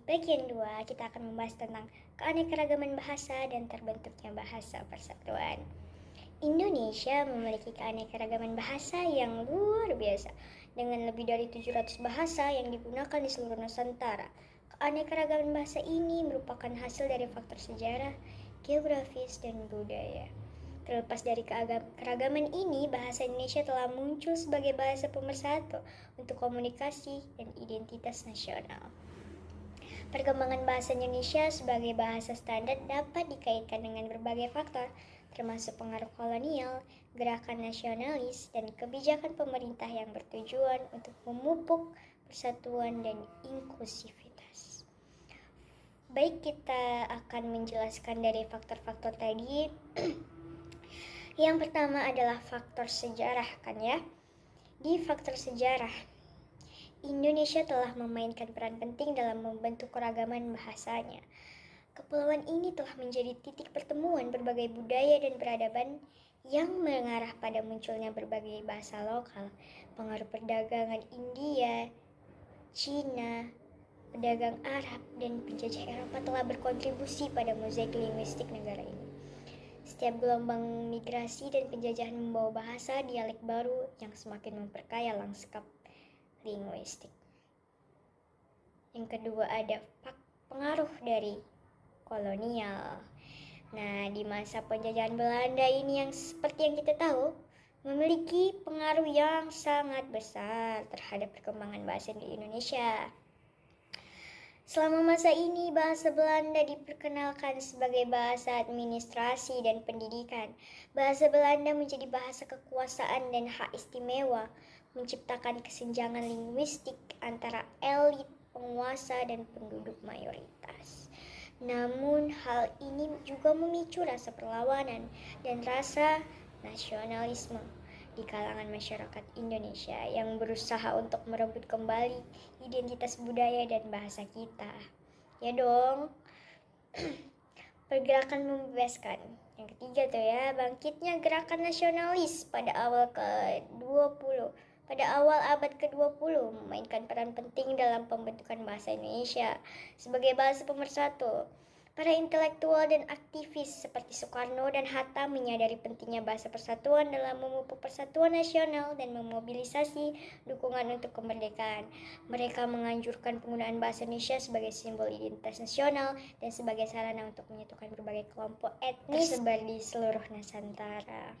Bagian 2, kita akan membahas tentang keanekaragaman bahasa dan terbentuknya bahasa persatuan. Indonesia memiliki keanekaragaman bahasa yang luar biasa, dengan lebih dari 700 bahasa yang digunakan di seluruh Nusantara. Keanekaragaman bahasa ini merupakan hasil dari faktor sejarah, geografis, dan budaya. Terlepas dari keragaman ini, bahasa Indonesia telah muncul sebagai bahasa pemersatu untuk komunikasi dan identitas nasional. Perkembangan bahasa Indonesia sebagai bahasa standar dapat dikaitkan dengan berbagai faktor, termasuk pengaruh kolonial, gerakan nasionalis, dan kebijakan pemerintah yang bertujuan untuk memupuk persatuan dan inklusivitas. Baik, kita akan menjelaskan dari faktor-faktor tadi. Yang pertama adalah faktor sejarah, kan ya? Di faktor sejarah, Indonesia telah memainkan peran penting dalam membentuk keragaman bahasanya. Kepulauan ini telah menjadi titik pertemuan berbagai budaya dan peradaban yang mengarah pada munculnya berbagai bahasa lokal. Pengaruh perdagangan India, Cina, pedagang Arab, dan penjajah Eropa telah berkontribusi pada mozaik linguistik negara ini. Setiap gelombang migrasi dan penjajahan membawa bahasa dialek baru yang semakin memperkaya lanskap linguistik. Yang kedua ada pengaruh dari kolonial. Nah, di masa penjajahan Belanda ini yang seperti yang kita tahu memiliki pengaruh yang sangat besar terhadap perkembangan bahasa di Indonesia. Selama masa ini, bahasa Belanda diperkenalkan sebagai bahasa administrasi dan pendidikan. Bahasa Belanda menjadi bahasa kekuasaan dan hak istimewa, menciptakan kesenjangan linguistik antara elit, penguasa, dan penduduk mayoritas. Namun, hal ini juga memicu rasa perlawanan dan rasa nasionalisme di kalangan masyarakat Indonesia yang berusaha untuk merebut kembali identitas budaya dan bahasa kita. Ya dong. Pergerakan membebaskan. Yang ketiga tuh ya, bangkitnya gerakan nasionalis pada awal abad ke-20 memainkan peran penting dalam pembentukan bahasa Indonesia sebagai bahasa pemersatu. Para intelektual dan aktivis seperti Soekarno dan Hatta menyadari pentingnya bahasa persatuan dalam memupuk persatuan nasional dan memobilisasi dukungan untuk kemerdekaan. Mereka menganjurkan penggunaan bahasa Indonesia sebagai simbol identitas nasional dan sebagai sarana untuk menyatukan berbagai kelompok etnis tersebar di seluruh Nusantara.